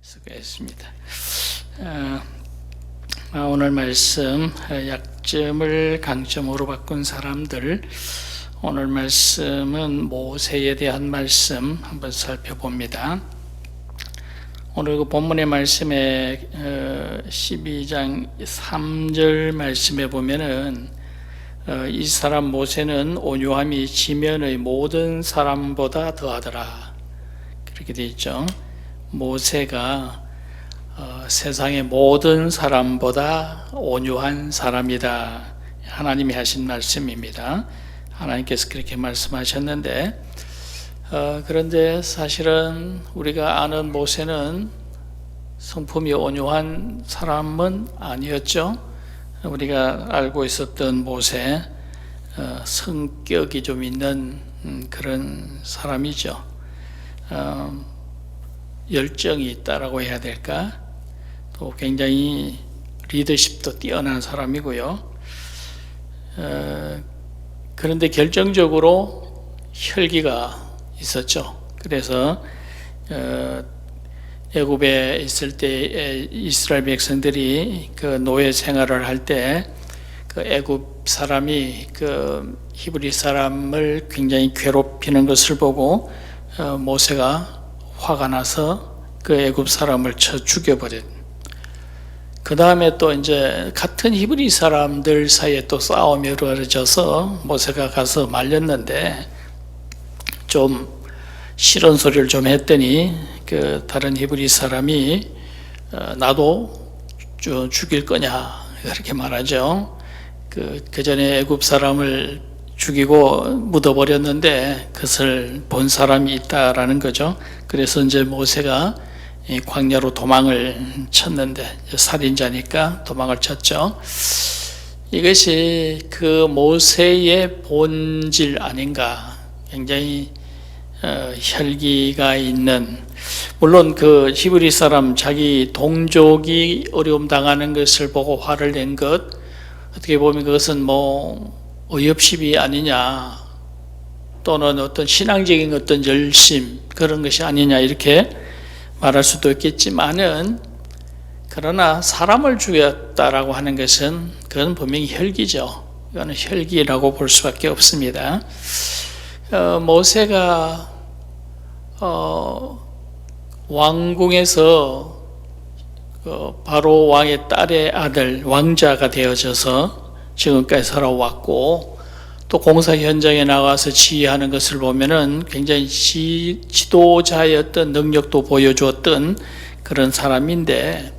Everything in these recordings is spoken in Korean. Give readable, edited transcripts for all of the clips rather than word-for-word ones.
수고했습니다. 오늘 말씀 약점을 강점으로 바꾼 사람들, 오늘 말씀은 모세에 대한 말씀 한번 살펴봅니다. 오늘 그 본문의 말씀에 12장 3절 말씀에 보면은 이 사람 모세는 온유함이 지면의 모든 사람보다 더하더라, 그렇게 되어 있죠. 모세가 세상의 모든 사람보다 온유한 사람이다, 하나님이 하신 말씀입니다. 하나님께서 그렇게 말씀하셨는데, 그런데 사실은 우리가 아는 모세는 성품이 온유한 사람은 아니었죠. 우리가 알고 있었던 모세, 성격이 좀 있는 그런 사람이죠. 열정이 있다라고 해야 될까? 또 굉장히 리더십도 뛰어난 사람이고요. 그런데 결정적으로 혈기가 있었죠. 그래서 애굽에 있을 때 이스라엘 백성들이 그 노예 생활을 할 때 그 애굽 사람이 그 히브리 사람을 굉장히 괴롭히는 것을 보고 모세가 화가 나서 그 애굽 사람을 쳐 죽여버린. 그 다음에 또 이제 같은 히브리 사람들 사이에 또 싸움이 벌어져서 모세가 가서 말렸는데, 좀 싫은 소리를 좀 했더니 그 다른 히브리 사람이 나도 죽일 거냐 그렇게 말하죠. 그 전에 애굽 사람을 죽이고 묻어버렸는데 그것을 본 사람이 있다라는 거죠. 그래서 이제 모세가 광야로 도망을 쳤는데, 살인자니까 도망을 쳤죠. 이것이 그 모세의 본질 아닌가. 굉장히 혈기가 있는, 물론 그 히브리 사람 자기 동족이 어려움 당하는 것을 보고 화를 낸 것, 어떻게 보면 그것은 의협심이 아니냐, 또는 어떤 신앙적인 어떤 열심, 그런 것이 아니냐 이렇게 말할 수도 있겠지만은, 그러나 사람을 죽였다라고 하는 것은 그건 분명히 혈기죠. 이거는 혈기라고 볼 수밖에 없습니다. 모세가 왕궁에서 바로 왕의 딸의 아들 왕자가 되어져서 지금까지 살아왔고, 또 공사 현장에 나가서 지휘하는 것을 보면은 굉장히 지도자의 어떤 능력도 보여주었던 그런 사람인데,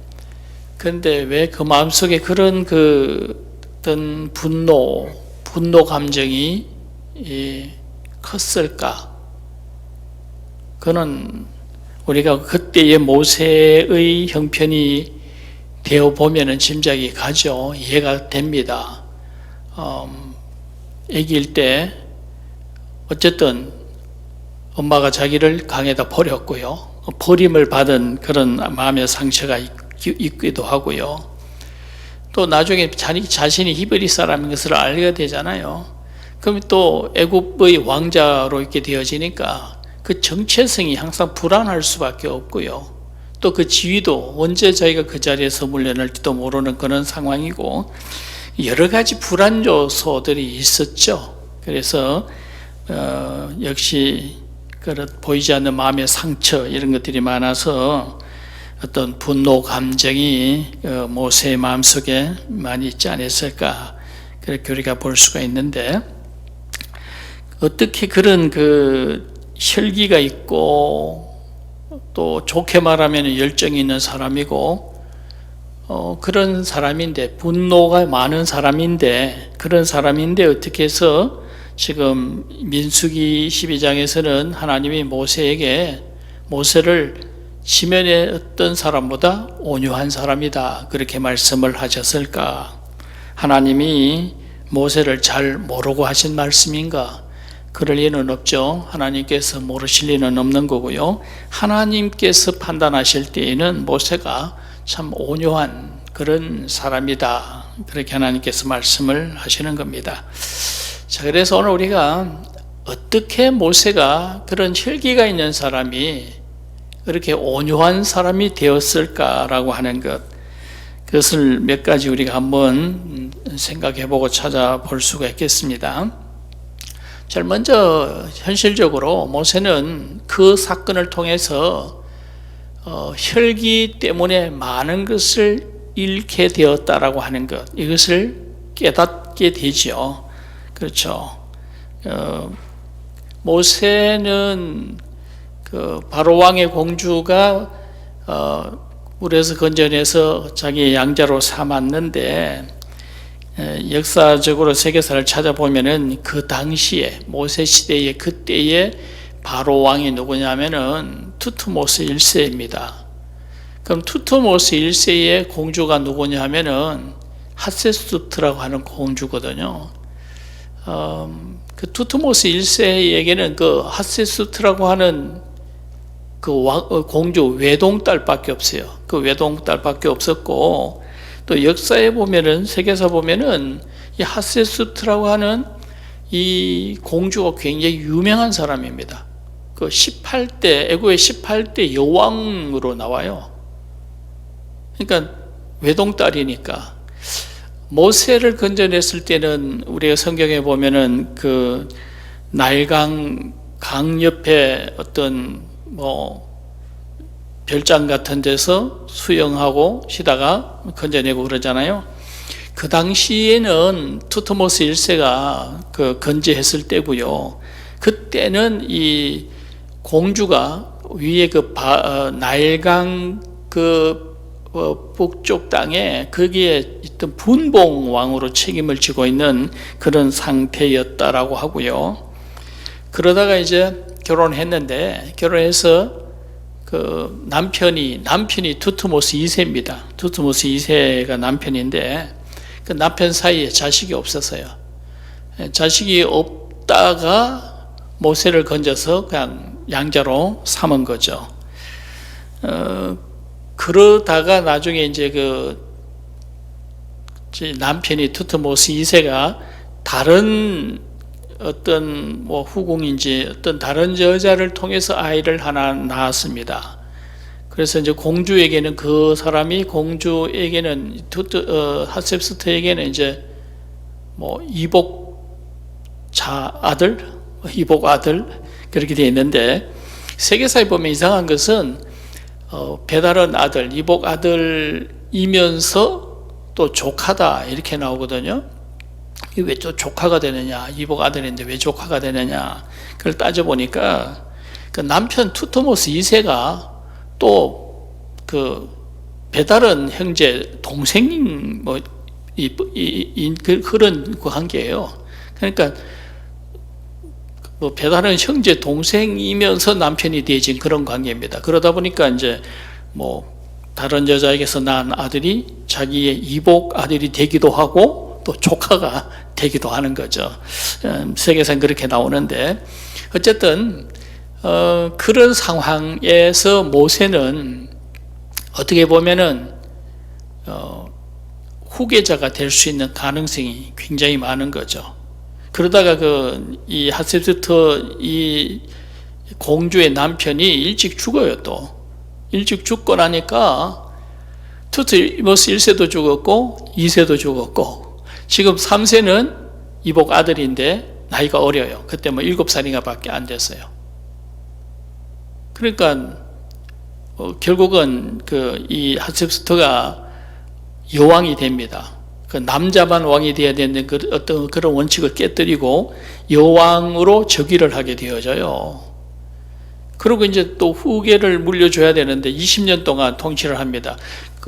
그런데 왜 그 마음속에 그런 어떤 분노 감정이 컸을까? 그는 우리가 그때의 모세의 형편이 되어 보면은 짐작이 가죠. 이해가 됩니다. 아기일 때 어쨌든 엄마가 자기를 강에다 버렸고요. 버림을 받은 그런 마음의 상처가 있기도 하고요. 또 나중에 자신이 히브리 사람인 것을 알게 되잖아요. 그럼 또 애굽의 왕자로 있게 되어지니까 그 정체성이 항상 불안할 수밖에 없고요. 또 그 지위도 언제 자기가 그 자리에서 물려날지도 모르는 그런 상황이고, 여러 가지 불안 요소들이 있었죠. 그래서 역시 그런 보이지 않는 마음의 상처, 이런 것들이 많아서 어떤 분노 감정이 모세의 마음속에 많이 있지 않았을까, 그렇게 우리가 볼 수가 있는데, 어떻게 그런 혈기가 있고 또 좋게 말하면 열정이 있는 사람이고 그런 사람인데, 분노가 많은 사람인데, 그런 사람인데 어떻게 해서 지금 민수기 12장에서는 하나님이 모세를 지면의 어떤 사람보다 온유한 사람이다 그렇게 말씀을 하셨을까? 하나님이 모세를 잘 모르고 하신 말씀인가? 그럴 리는 없죠. 하나님께서 모르실 리는 없는 거고요. 하나님께서 판단하실 때에는 모세가 참 온유한 그런 사람이다, 그렇게 하나님께서 말씀을 하시는 겁니다. 자, 그래서 오늘 우리가 어떻게 모세가 그런 혈기가 있는 사람이 그렇게 온유한 사람이 되었을까라고 하는 것, 그것을 몇 가지 우리가 한번 생각해보고 찾아볼 수가 있겠습니다. 제일 먼저 현실적으로 모세는 그 사건을 통해서 혈기 때문에 많은 것을 잃게 되었다라고 하는 것, 이것을 깨닫게 되죠. 그렇죠. 모세는 그 바로 왕의 공주가 물에서 건져내서 자기의 양자로 삼았는데, 역사적으로 세계사를 찾아보면은 그 당시에 모세 시대의 그때의 바로 왕이 누구냐면은 투트모스 1세입니다. 그럼 투트모스 1세의 공주가 누구냐 하면은 핫세수트라고 하는 공주거든요. 그 투트모스 1세에게는 그 핫세수트라고 하는 그 공주 외동딸밖에 없어요. 그 외동딸밖에 없었고, 또 역사에 보면은, 세계사 보면은 이 핫세수트라고 하는 이 공주가 굉장히 유명한 사람입니다. 그 18대, 애고의 18대 여왕으로 나와요. 그러니까 외동딸이니까. 모세를 건져냈을 때는 우리가 성경에 보면은 그 나일강 강 옆에 어떤 별장 같은 데서 수영하고 쉬다가 건져내고 그러잖아요. 그 당시에는 투트모스 1세가 그 건재했을 때고요. 그때는 이 공주가 위에 그 나일강 그 북쪽 땅에 거기에 있던 분봉 왕으로 책임을 지고 있는 그런 상태였다라고 하고요. 그러다가 이제 결혼했는데, 결혼해서 그 남편이 투트모스 2세입니다. 투트모스 2세가 남편인데, 그 남편 사이에 자식이 없었어요. 자식이 없다가 모세를 건져서 그냥 양자로 삼은 거죠. 그러다가 나중에 이제 남편이 투트모스 2세가 다른 어떤 후궁인지 어떤 다른 여자를 통해서 아이를 하나 낳았습니다. 그래서 이제 공주에게는 그 사람이 공주에게는 핫셉스트에게는 이제 이복 아들 그렇게 되어 있는데, 세계사에 보면 이상한 것은 배다른 아들, 이복 아들이면서 또 조카다 이렇게 나오거든요. 왜 또 조카가 되느냐, 이복 아들인데 왜 조카가 되느냐, 그걸 따져보니까 그 남편 투트모스 2세가 또 그 배다른 형제 동생 그런 관계예요. 그러니까 배다른 형제 동생이면서 남편이 되어진 그런 관계입니다. 그러다 보니까 이제 다른 여자에게서 낳은 아들이 자기의 이복 아들이 되기도 하고 또 조카가 되기도 하는 거죠. 세계상 그렇게 나오는데, 어쨌든 그런 상황에서 모세는 어떻게 보면은 후계자가 될 수 있는 가능성이 굉장히 많은 거죠. 그러다가 이 핫셉스트 이 공주의 남편이 일찍 죽어요. 또 일찍 죽고 나니까 투트모스 1세도 죽었고 2세도 죽었고, 지금 3세는 이복 아들인데 나이가 어려요. 그때 7살인가 밖에 안 됐어요. 그러니까 결국은 이 핫셉스트가 여왕이 됩니다. 그 남자만 왕이 되어야 되는 어떤 그런 원칙을 깨뜨리고 여왕으로 즉위를 하게 되어져요. 그리고 이제 또 후계를 물려줘야 되는데 20년 동안 통치를 합니다.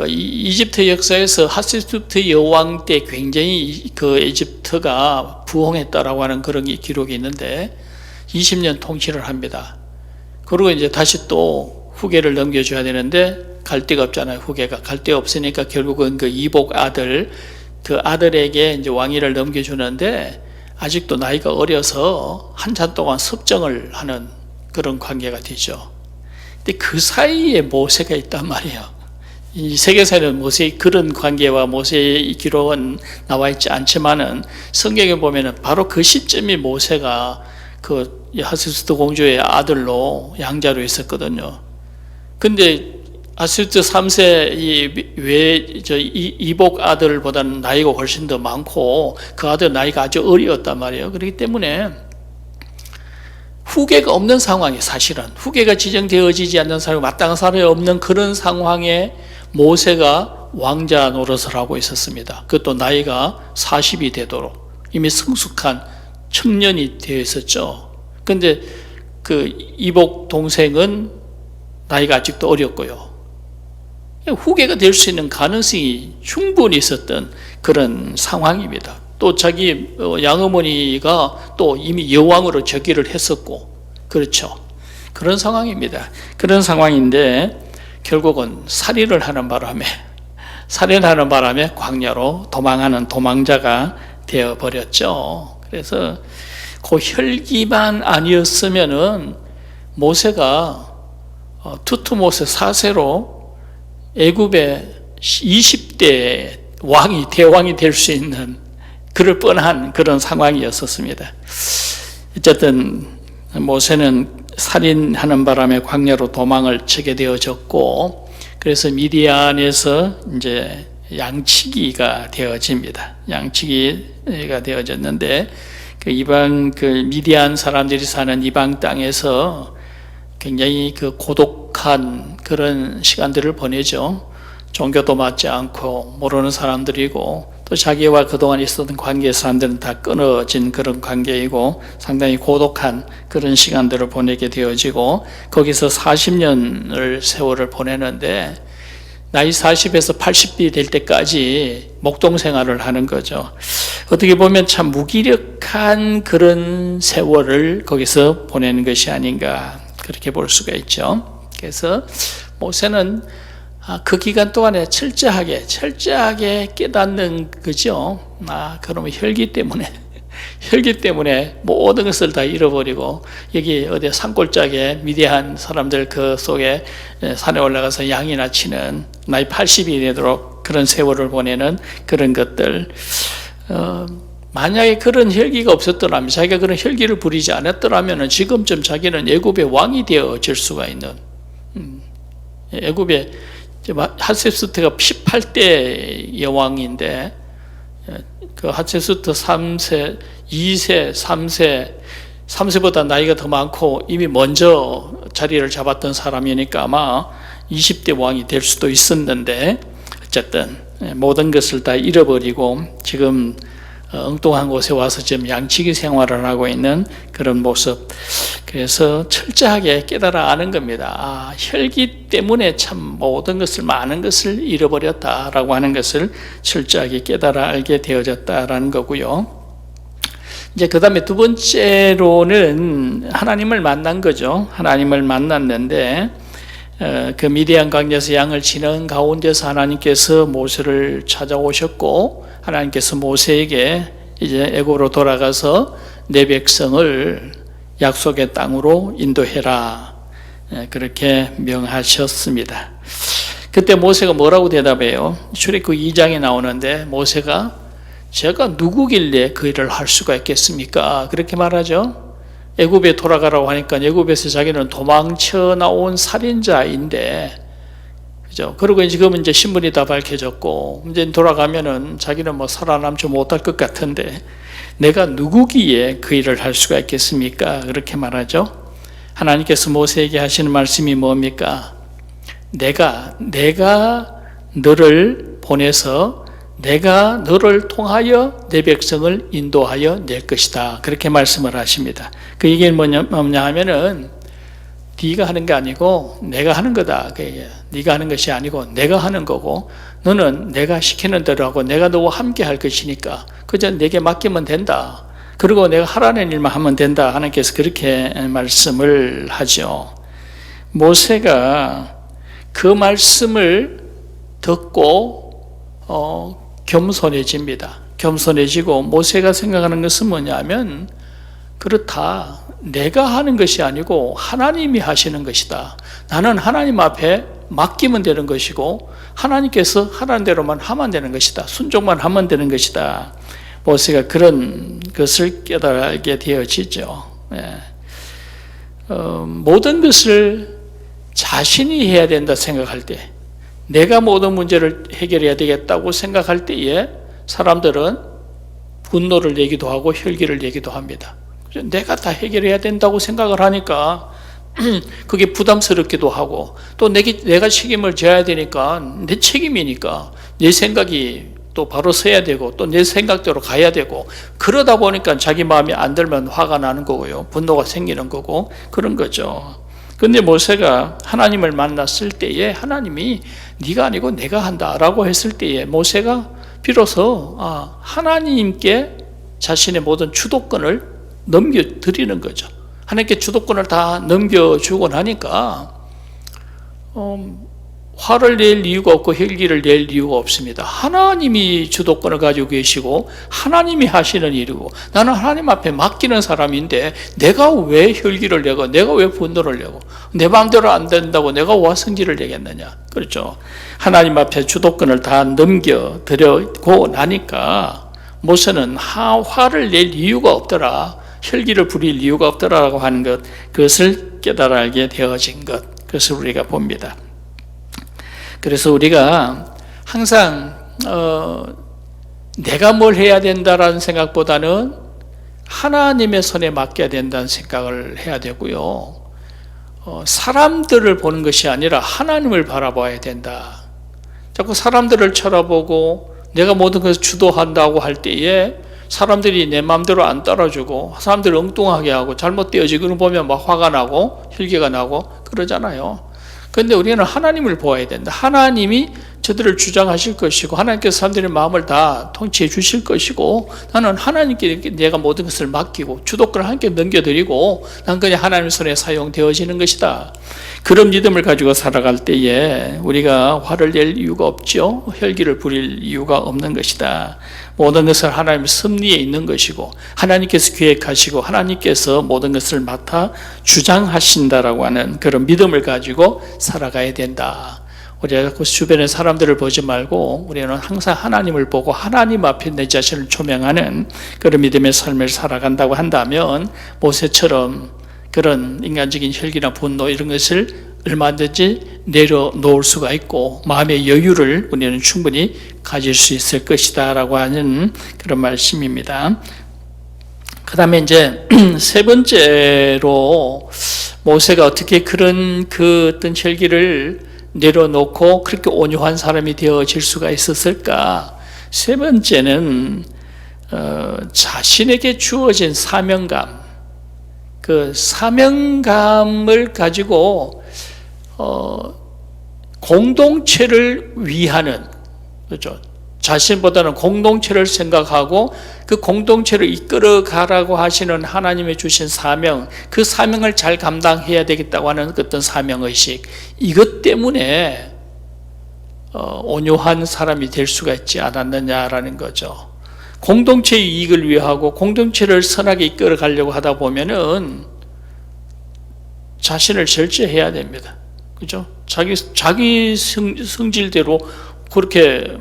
이집트 역사에서 핫세스투트 여왕 때 굉장히 이집트가 부흥했다라고 하는 그런 기록이 있는데 20년 통치를 합니다. 그리고 이제 다시 또 후계를 넘겨줘야 되는데 갈 데가 없잖아요. 후계가 갈 데가 없으니까 결국은 이복 아들, 그 아들에게 이제 왕위를 넘겨주는데 아직도 나이가 어려서 한참 동안 섭정을 하는 그런 관계가 되죠. 근데 그 사이에 모세가 있단 말이에요. 이 세계사에는 모세의 그런 관계와 모세의 기록은 나와 있지 않지만은 성경에 보면은 바로 그 시점이 모세가 핫세스트 공주의 아들로 양자로 있었거든요. 근데 아스리트 3세 이복 아들보다는 나이가 훨씬 더 많고 그 아들 나이가 아주 어리었단 말이에요. 그렇기 때문에 후계가 없는 상황이 사실은 후계가 지정되어지지 않는 사람이 마땅한 사람이 없는 그런 상황에 모세가 왕자 노릇을 하고 있었습니다. 그것도 나이가 40이 되도록 이미 성숙한 청년이 되어 있었죠. 그런데 그 이복 동생은 나이가 아직도 어렸고요. 후계가 될 수 있는 가능성이 충분히 있었던 그런 상황입니다. 또 자기 양어머니가 또 이미 여왕으로 즉위를 했었고, 그렇죠. 그런 상황입니다. 그런 상황인데 결국은 살인을 하는 바람에 광야로 도망하는 도망자가 되어버렸죠. 그래서 그 혈기만 아니었으면은 모세가 투트모세 4세로 애굽의 20대 대왕이 될 수 있는 그럴 뻔한 그런 상황이었었습니다. 어쨌든 모세는 살인하는 바람에 광야로 도망을 치게 되어졌고, 그래서 미디안에서 이제 양치기가 되어집니다. 양치기가 되어졌는데 그 미디안 사람들이 사는 이방 땅에서 굉장히 그 고독한 그런 시간들을 보내죠. 종교도 맞지 않고 모르는 사람들이고 또 자기와 그동안 있었던 관계 사람들은 다 끊어진 그런 관계이고 상당히 고독한 그런 시간들을 보내게 되어지고 거기서 40년을 세월을 보내는데 나이 40에서 80이 될 때까지 목동 생활을 하는 거죠. 어떻게 보면 참 무기력한 그런 세월을 거기서 보내는 것이 아닌가 그렇게 볼 수가 있죠. 그래서 모세는 그 기간 동안에 철저하게 깨닫는 거죠. 그러면 혈기 때문에 모든 것을 다 잃어버리고 여기 어디 산골짜기에 미디안 사람들 그 속에 산에 올라가서 양이나 치는 나이 80이 되도록 그런 세월을 보내는 그런 것들, 만약에 그런 혈기가 없었더라면, 자기가 그런 혈기를 부리지 않았더라면 지금쯤 자기는 애굽의 왕이 되어질 수가 있는, 애굽의 하세스트가 18대 여왕인데 그 하세스트 3세, 2세, 3세보다 나이가 더 많고 이미 먼저 자리를 잡았던 사람이니까 아마 20대 왕이 될 수도 있었는데 어쨌든 모든 것을 다 잃어버리고 지금 엉뚱한 곳에 와서 지금 양치기 생활을 하고 있는 그런 모습. 그래서 철저하게 깨달아 아는 겁니다. 혈기 때문에 참 모든 것을, 많은 것을 잃어버렸다라고 하는 것을 철저하게 깨달아 알게 되어졌다라는 거고요. 이제 그 다음에 두 번째로는 하나님을 만난 거죠. 하나님을 만났는데 그 미디안 광야에서 양을 치는 가운데서 하나님께서 모세를 찾아오셨고 하나님께서 모세에게 이제 애굽으로 돌아가서 내 백성을 약속의 땅으로 인도해라 그렇게 명하셨습니다. 그때 모세가 뭐라고 대답해요? 출애굽 2장에 나오는데 모세가 제가 누구길래 그 일을 할 수가 있겠습니까? 그렇게 말하죠. 애굽에 돌아가라고 하니까 애굽에서 자기는 도망쳐 나온 살인자인데, 그죠? 그리고 지금 이제 신분이 다 밝혀졌고, 이제 돌아가면은 자기는 뭐 살아남지 못할 것 같은데, 내가 누구기에 그 일을 할 수가 있겠습니까? 그렇게 말하죠. 하나님께서 모세에게 하시는 말씀이 뭡니까? 내가 너를 보내서 내가 너를 통하여 내 백성을 인도하여 낼 것이다. 그렇게 말씀을 하십니다. 그 얘기는 뭐냐 하면은 네가 하는 게 아니고 내가 하는 거다. 네가 하는 것이 아니고 내가 하는 거고 너는 내가 시키는 대로 하고 내가 너와 함께 할 것이니까 그저 내게 맡기면 된다. 그리고 내가 하라는 일만 하면 된다. 하나님께서 그렇게 말씀을 하죠. 모세가 그 말씀을 듣고 겸손해집니다. 겸손해지고 모세가 생각하는 것은 뭐냐면 그렇다. 내가 하는 것이 아니고 하나님이 하시는 것이다. 나는 하나님 앞에 맡기면 되는 것이고 하나님께서 하라는 대로만 하면 되는 것이다. 순종만 하면 되는 것이다. 모세가 그런 것을 깨달게 되어지죠. 모든 것을 자신이 해야 된다 생각할 때, 내가 모든 문제를 해결해야 되겠다고 생각할 때에 사람들은 분노를 내기도 하고 혈기를 내기도 합니다. 내가 다 해결해야 된다고 생각을 하니까 그게 부담스럽기도 하고, 또 내가 책임을 져야 되니까, 내 책임이니까 내 생각이 또 바로 서야 되고, 또 내 생각대로 가야 되고, 그러다 보니까 자기 마음이 안 들면 화가 나는 거고요, 분노가 생기는 거고, 그런 거죠. 근데 모세가 하나님을 만났을 때에 하나님이 네가 아니고 내가 한다라고 했을 때에 모세가 비로소 하나님께 자신의 모든 주도권을 넘겨드리는 거죠. 하나님께 주도권을 다 넘겨주고 나니까 화를 낼 이유가 없고 혈기를 낼 이유가 없습니다. 하나님이 주도권을 가지고 계시고 하나님이 하시는 일이고, 나는 하나님 앞에 맡기는 사람인데 내가 왜 혈기를 내고 내가 왜 분노를 내고 내 마음대로 안 된다고 내가 와 성질을 내겠느냐. 그렇죠. 하나님 앞에 주도권을 다 넘겨드리고 나니까 모세는 화를 낼 이유가 없더라, 혈기를 부릴 이유가 없더라라고 하는 것, 그것을 깨달아 알게 되어진 것, 그것을 우리가 봅니다. 그래서 우리가 항상 내가 뭘 해야 된다라는 생각보다는 하나님의 손에 맡겨야 된다는 생각을 해야 되고요, 사람들을 보는 것이 아니라 하나님을 바라봐야 된다. 자꾸 사람들을 쳐다보고 내가 모든 것을 주도한다고 할 때에 사람들이 내 마음대로 안 따라주고 사람들을 엉뚱하게 하고 잘못되어지고 보면 막 화가 나고 혈기가 나고 그러잖아요. 그런데 우리는 하나님을 보아야 된다. 하나님이 저들을 주장하실 것이고 하나님께서 사람들의 마음을 다 통치해 주실 것이고, 나는 하나님께 내가 모든 것을 맡기고 주도권을 하나님께 넘겨드리고 난 그냥 하나님의 손에 사용되어지는 것이다. 그런 믿음을 가지고 살아갈 때에 우리가 화를 낼 이유가 없죠. 혈기를 부릴 이유가 없는 것이다. 모든 것을 하나님의 섭리에 있는 것이고 하나님께서 계획하시고 하나님께서 모든 것을 맡아 주장하신다라고 하는 그런 믿음을 가지고 살아가야 된다. 우리가 그 주변의 사람들을 보지 말고 우리는 항상 하나님을 보고 하나님 앞에 내 자신을 조명하는 그런 믿음의 삶을 살아간다고 한다면 모세처럼 그런 인간적인 혈기나 분노 이런 것을 얼마든지 내려놓을 수가 있고 마음의 여유를 우리는 충분히 가질 수 있을 것이다 라고 하는 그런 말씀입니다. 그 다음에 이제 세 번째로 모세가 어떻게 그런 그 어떤 혈기를 내려놓고 그렇게 온유한 사람이 되어질 수가 있었을까? 세 번째는 자신에게 주어진 사명감, 그 사명감을 가지고 공동체를 위하는, 그렇죠? 자신보다는 공동체를 생각하고 그 공동체를 이끌어 가라고 하시는 하나님의 주신 사명, 그 사명을 잘 감당해야 되겠다고 하는 어떤 사명의식, 이것 때문에 온유한 사람이 될 수가 있지 않았느냐라는 거죠. 공동체의 이익을 위하고 공동체를 선하게 이끌어 가려고 하다 보면은 자신을 절제해야 됩니다. 그죠? 자기 성질대로 그렇게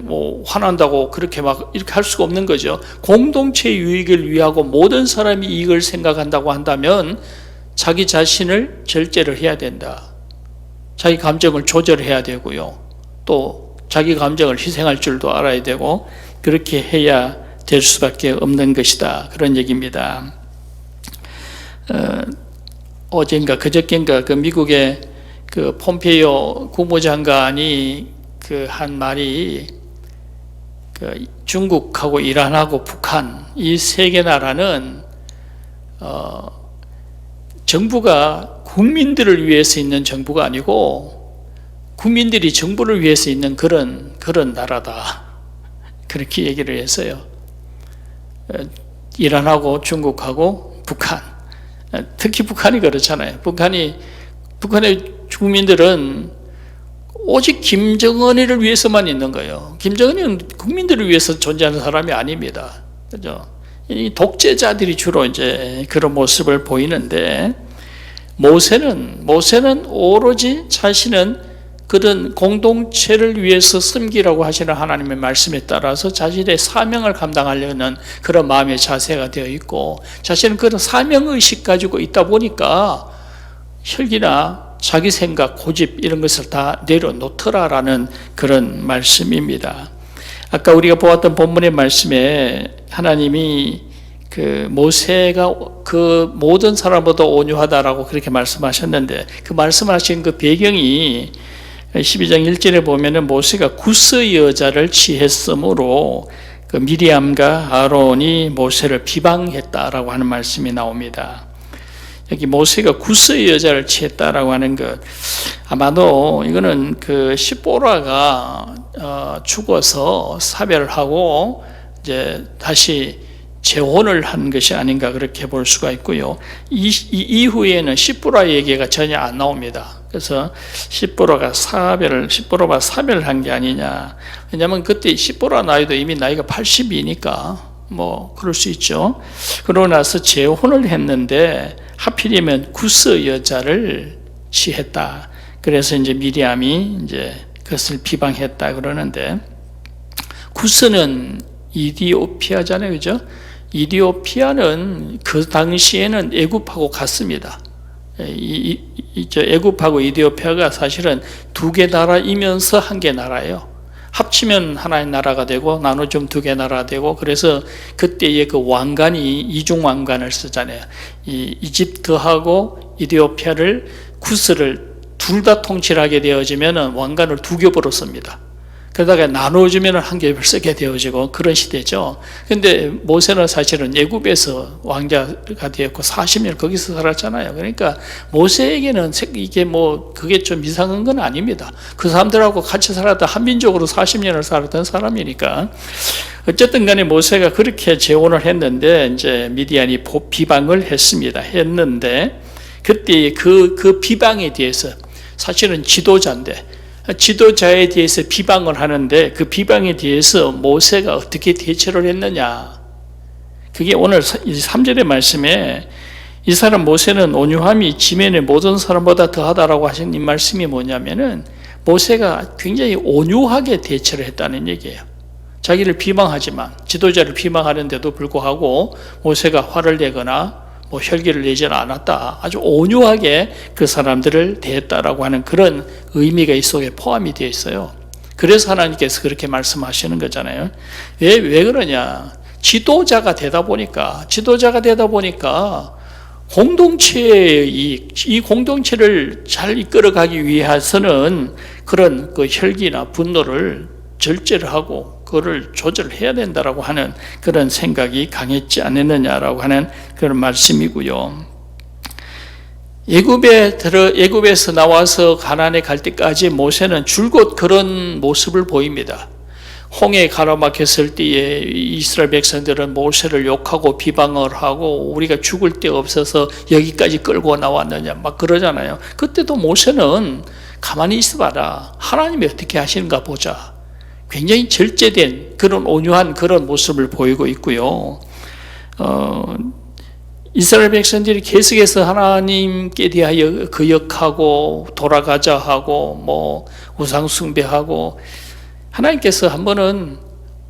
화난다고 그렇게 막 이렇게 할 수가 없는 거죠. 공동체의 유익을 위하고 모든 사람이 이익을 생각한다고 한다면 자기 자신을 절제를 해야 된다. 자기 감정을 조절해야 되고요. 또 자기 감정을 희생할 줄도 알아야 되고 그렇게 해야 될 수밖에 없는 것이다. 그런 얘기입니다. 어젠가 그저께인가 그 미국의 그 폼페이오 국무장관이 그 한 말이 그 중국하고 이란하고 북한 이 세 개 나라는 정부가 국민들을 위해서 있는 정부가 아니고 국민들이 정부를 위해서 있는 그런 나라다. 그렇게 얘기를 했어요. 이란하고 중국하고 북한, 특히 북한이 그렇잖아요. 북한의 국민들은 오직 김정은이를 위해서만 있는 거예요. 김정은은 국민들을 위해서 존재하는 사람이 아닙니다. 그죠? 이 독재자들이 주로 이제 그런 모습을 보이는데, 모세는 오로지 자신은 그런 공동체를 위해서 섬기라고 하시는 하나님의 말씀에 따라서 자신의 사명을 감당하려는 그런 마음의 자세가 되어 있고, 자신은 그런 사명의식 가지고 있다 보니까 혈기나 자기 생각, 고집 이런 것을 다 내려놓더라라는 그런 말씀입니다. 아까 우리가 보았던 본문의 말씀에 하나님이 그 모세가 그 모든 사람보다 온유하다라고 그렇게 말씀하셨는데, 그 말씀하신 그 배경이 12장 1절에 보면은 모세가 구스 여자를 취했으므로 그 미리암과 아론이 모세를 비방했다라고 하는 말씀이 나옵니다. 여기 모세가 구스 여자를 취했다라고 하는 것, 아마도 이거는 그 시보라가 죽어서 사별하고 이제 다시 재혼을 한 것이 아닌가 그렇게 볼 수가 있고요. 이 이후에는 시보라 얘기가 전혀 안 나옵니다. 그래서 시보라가 사별한 게 아니냐. 왜냐하면 그때 시보라 나이도 이미 나이가 80이니까 뭐 그럴 수 있죠. 그러고 나서 재혼을 했는데 하필이면 구스 여자를 취했다. 그래서 이제 미리암이 이제 그것을 비방했다 그러는데, 구스는 이디오피아잖아요, 그죠? 이디오피아는 그 당시에는 애굽하고 같습니다. 애굽하고 이디오피아가 사실은 두 개 나라이면서 한 개 나라예요. 합치면 하나의 나라가 되고 나눠주면 두 개 나라가 되고, 그래서 그때의 그 왕관이 이중 왕관을 쓰잖아요. 이 이집트하고 이디오피아를, 구스를 둘 다 통치하게 되어지면 왕관을 두 겹으로 씁니다. 그러다가 나눠주면 한 겹을 쓰게 되어지고 그런 시대죠. 근데 모세는 사실은 애굽에서 왕자가 되었고 40년 거기서 살았잖아요. 그러니까 모세에게는 이게 뭐 그게 좀 이상한 건 아닙니다. 그 사람들하고 같이 살았다 한민족으로 40년을 살았던 사람이니까. 어쨌든 간에 모세가 그렇게 재혼을 했는데 이제 미디안이 비방을 했는데, 그때 그 비방에 대해서 사실은 지도자에 대해서 비방을 하는데, 그 비방에 대해서 모세가 어떻게 대처를 했느냐. 그게 오늘 3절의 말씀에 이 사람 모세는 온유함이 지면의 모든 사람보다 더하다라고 하신 이 말씀이 뭐냐면은, 모세가 굉장히 온유하게 대처를 했다는 얘기예요. 자기를 비방하지만, 지도자를 비방하는데도 불구하고 모세가 화를 내거나 뭐 혈기를 내지는 않았다. 아주 온유하게 그 사람들을 대했다라고 하는 그런 의미가 이 속에 포함이 되어 있어요. 그래서 하나님께서 그렇게 말씀하시는 거잖아요. 왜 그러냐? 지도자가 되다 보니까 공동체의 이 공동체를 잘 이끌어가기 위해서는 그런 그 혈기나 분노를 절제를 하고 그거를 조절해야 된다라고 하는 그런 생각이 강했지 않았느냐라고 하는 그런 말씀이고요. 애굽에서 나와서 가나안에 갈 때까지 모세는 줄곧 그런 모습을 보입니다. 홍해 가로막혔을 때에 이스라엘 백성들은 모세를 욕하고 비방을 하고, 우리가 죽을 데 없어서 여기까지 끌고 나왔느냐 막 그러잖아요. 그때도 모세는 가만히 있어봐라, 하나님이 어떻게 하시는가 보자, 굉장히 절제된 그런 온유한 그런 모습을 보이고 있고요. 이스라엘 백성들이 계속해서 하나님께 대하여 거역하고 돌아가자 하고 뭐 우상 숭배하고, 하나님께서 한 번은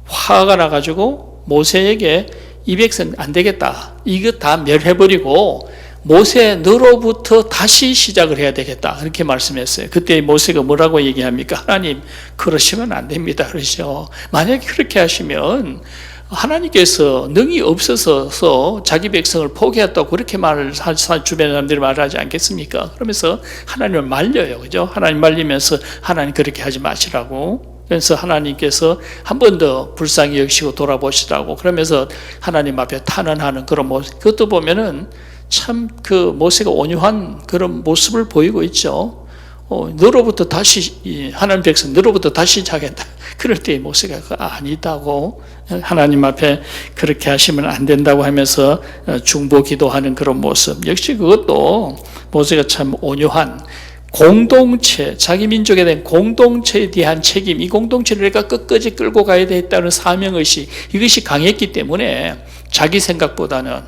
화가 나가지고 모세에게 이 백성 안 되겠다, 이거 다 멸해버리고 모세 너로부터 다시 시작을 해야 되겠다, 그렇게 말씀했어요. 그때 모세가 뭐라고 얘기합니까? 하나님, 그러시면 안 됩니다 그러죠. 만약에 그렇게 하시면 하나님께서 능히 없어서 자기 백성을 포기했다고 그렇게 말을 주변 사람들이 말하지 않겠습니까? 그러면서 하나님을 말려요, 그죠? 하나님 말리면서 하나님 그렇게 하지 마시라고. 그래서 하나님께서 한 번 더 불쌍히 여기시고 돌아보시라고 그러면서 하나님 앞에 탄원하는 그런 모습, 그것도 보면은 참 그 모세가 온유한 그런 모습을 보이고 있죠. 너로부터 다시, 하나님 백성 너로부터 다시 시작했다. 그럴 때 모세가 아니다고, 하나님 앞에 그렇게 하시면 안 된다고 하면서 중보 기도하는 그런 모습, 역시 그것도 모세가 참 온유한 공동체, 자기 민족에 대한 공동체에 대한 책임, 이 공동체를 내가 끝까지 끌고 가야 되겠다는 사명의식, 이것이 강했기 때문에 자기 생각보다는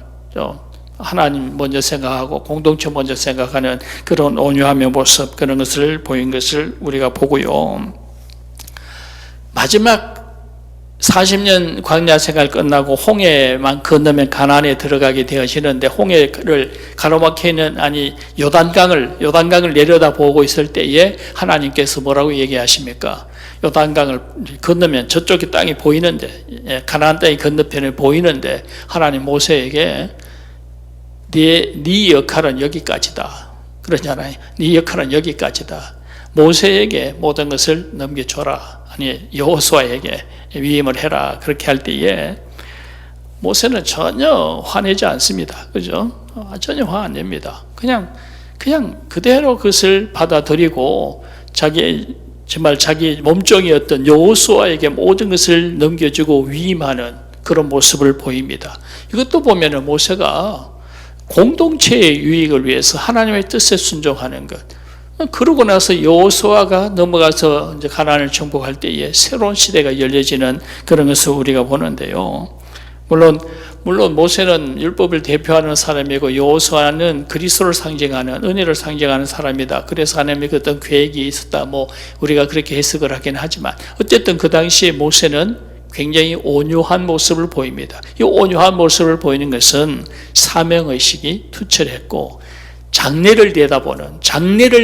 하나님 먼저 생각하고 공동체 먼저 생각하는 그런 온유함의 모습, 그런 것을 보인 것을 우리가 보고요. 마지막 40년 광야 생활 끝나고 홍해만 건너면 가나안에 들어가게 되어지는데 홍해를 가로막혀 있는 요단강을 내려다보고 있을 때에 하나님께서 뭐라고 얘기하십니까? 요단강을 건너면 저쪽에 땅이 보이는데, 가나안 땅이 건너편에 보이는데 하나님 모세에게 네 역할은 여기까지다 그러잖아요. 네 역할은 여기까지다. 모세에게 모든 것을 넘겨줘라. 아니, 여호수아에게 위임을 해라. 그렇게 할 때에 모세는 전혀 화내지 않습니다. 그죠? 전혀 화 안 냅니다. 그냥 그대로 그것을 받아들이고 정말 자기 몸종이었던 여호수아에게 모든 것을 넘겨주고 위임하는 그런 모습을 보입니다. 이것도 보면은 모세가 공동체의 유익을 위해서 하나님의 뜻에 순종하는 것. 그러고 나서 여호수아가 넘어가서 이제 가나안을 정복할 때에 새로운 시대가 열려지는 그런 것을 우리가 보는데요. 물론 모세는 율법을 대표하는 사람이고 여호수아는 그리스도를 상징하는, 은혜를 상징하는 사람이다. 그래서 하나님의 그 어떤 계획이 있었다. 우리가 그렇게 해석을 하긴 하지만 어쨌든 그 당시에 모세는 굉장히 온유한 모습을 보입니다. 이 온유한 모습을 보이는 것은 사명의식이 투철했고 장래를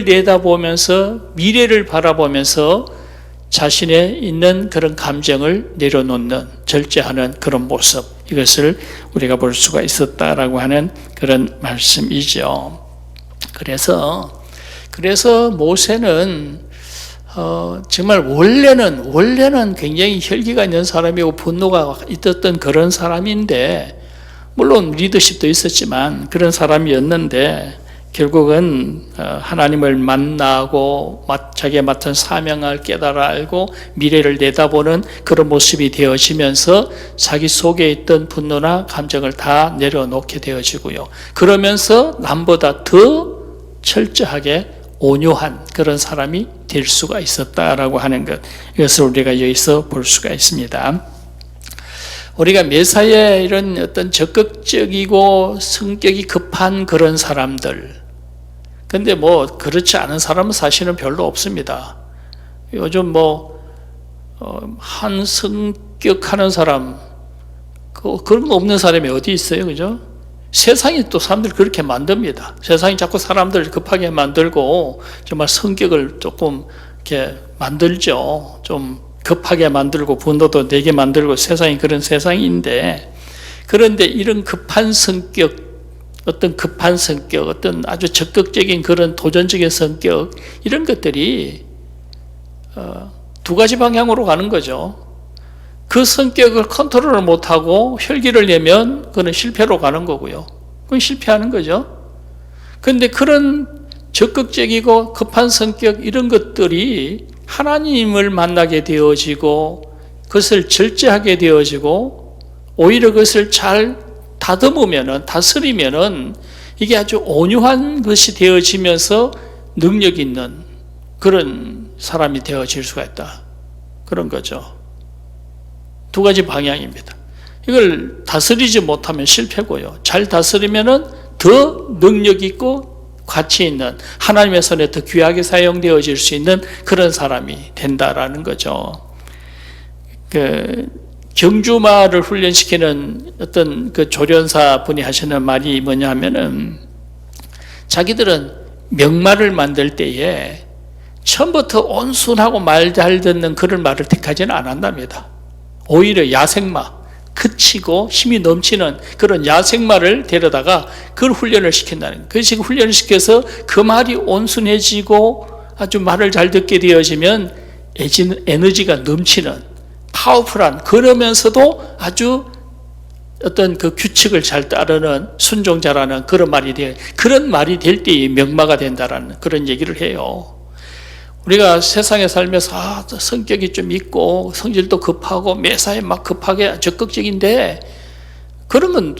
내다보면서 미래를 바라보면서 자신의 있는 그런 감정을 내려놓는, 절제하는 그런 모습, 이것을 우리가 볼 수가 있었다라고 하는 그런 말씀이죠. 그래서 모세는 정말 원래는 굉장히 혈기가 있는 사람이고 분노가 있었던 그런 사람인데, 물론 리더십도 있었지만 그런 사람이었는데 결국은 하나님을 만나고 자기가 맡은 사명을 깨달아 알고 미래를 내다보는 그런 모습이 되어지면서 자기 속에 있던 분노나 감정을 다 내려놓게 되어지고요. 그러면서 남보다 더 철저하게 온유한 그런 사람이 될 수가 있었다라고 하는 것, 이것을 우리가 여기서 볼 수가 있습니다. 우리가 매사에 이런 어떤 적극적이고 성격이 급한 그런 사람들, 근데 그렇지 않은 사람은 사실은 별로 없습니다. 요즘 한 성격하는 사람, 그런 거 없는 사람이 어디 있어요, 그죠? 세상이 또 사람들 그렇게 만듭니다. 세상이 자꾸 사람들 급하게 만들고 정말 성격을 조금 이렇게 만들죠. 좀 급하게 만들고 분노도 내게 만들고, 세상이 그런 세상인데, 그런데 이런 급한 성격, 어떤 아주 적극적인 그런 도전적인 성격, 이런 것들이 두 가지 방향으로 가는 거죠. 그 성격을 컨트롤을 못하고 혈기를 내면 그건 실패로 가는 거고요. 그건 실패하는 거죠. 그런데 그런 적극적이고 급한 성격, 이런 것들이 하나님을 만나게 되어지고 그것을 절제하게 되어지고 오히려 그것을 잘 다스리면은 이게 아주 온유한 것이 되어지면서 능력 있는 그런 사람이 되어질 수가 있다. 그런 거죠. 두 가지 방향입니다. 이걸 다스리지 못하면 실패고요. 잘 다스리면은 더 능력 있고 가치 있는, 하나님의 손에 더 귀하게 사용되어질 수 있는 그런 사람이 된다라는 거죠. 경주마를 훈련시키는 어떤 그 조련사 분이 하시는 말이 뭐냐면은, 자기들은 명마를 만들 때에 처음부터 온순하고 말 잘 듣는 그런 말을 택하지는 않았답니다. 오히려 야생마, 그치고 힘이 넘치는 그런 야생마를 데려다가 그걸 훈련을 시킨다는 거예요. 그래서 훈련을 시켜서 그 말이 온순해지고 아주 말을 잘 듣게 되어지면 에너지가 넘치는, 파워풀한, 그러면서도 아주 어떤 그 규칙을 잘 따르는 순종자라는 그런 말이 될 때에 명마가 된다라는 그런 얘기를 해요. 우리가 세상에 살면서 성격이 좀 있고 성질도 급하고 매사에 막 급하게 적극적인데, 그런 건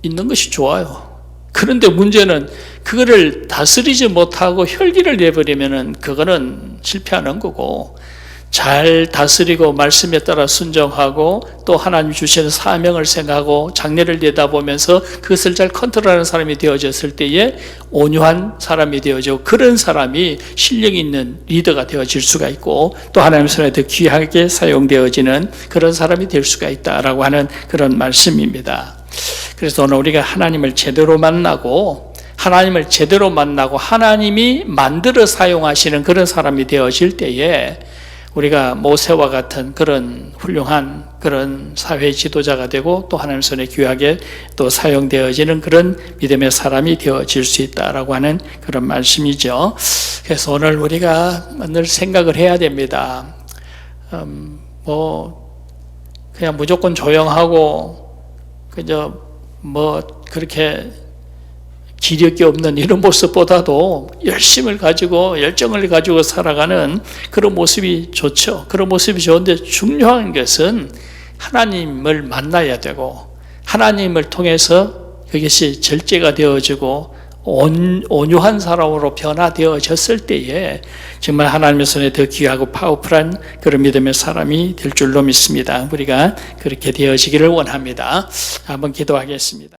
있는 것이 좋아요. 그런데 문제는 그거를 다스리지 못하고 혈기를 내버리면은 그거는 실패하는 거고, 잘 다스리고 말씀에 따라 순종하고 또 하나님 주시는 사명을 생각하고 장래를 내다보면서 그것을 잘 컨트롤하는 사람이 되어졌을 때에 온유한 사람이 되어지고 그런 사람이 실력 있는 리더가 되어질 수가 있고 또 하나님 손에 더 귀하게 사용되어지는 그런 사람이 될 수가 있다라고 하는 그런 말씀입니다. 그래서 오늘 우리가 하나님을 제대로 만나고 하나님이 만들어 사용하시는 그런 사람이 되어질 때에 우리가 모세와 같은 그런 훌륭한 그런 사회 지도자가 되고 또 하나님 손에 귀하게 또 사용되어지는 그런 믿음의 사람이 되어질 수 있다라고 하는 그런 말씀이죠. 그래서 오늘 우리가 늘 생각을 해야 됩니다. 그냥 무조건 조용하고 그저 그렇게 기력이 없는 이런 모습보다도 열심을 가지고 열정을 가지고 살아가는 그런 모습이 좋죠. 그런 모습이 좋은데 중요한 것은 하나님을 만나야 되고 하나님을 통해서 그것이 절제가 되어지고 온유한 사람으로 변화되어졌을 때에 정말 하나님의 손에 더 귀하고 파워풀한 그런 믿음의 사람이 될 줄로 믿습니다. 우리가 그렇게 되어지기를 원합니다. 한번 기도하겠습니다.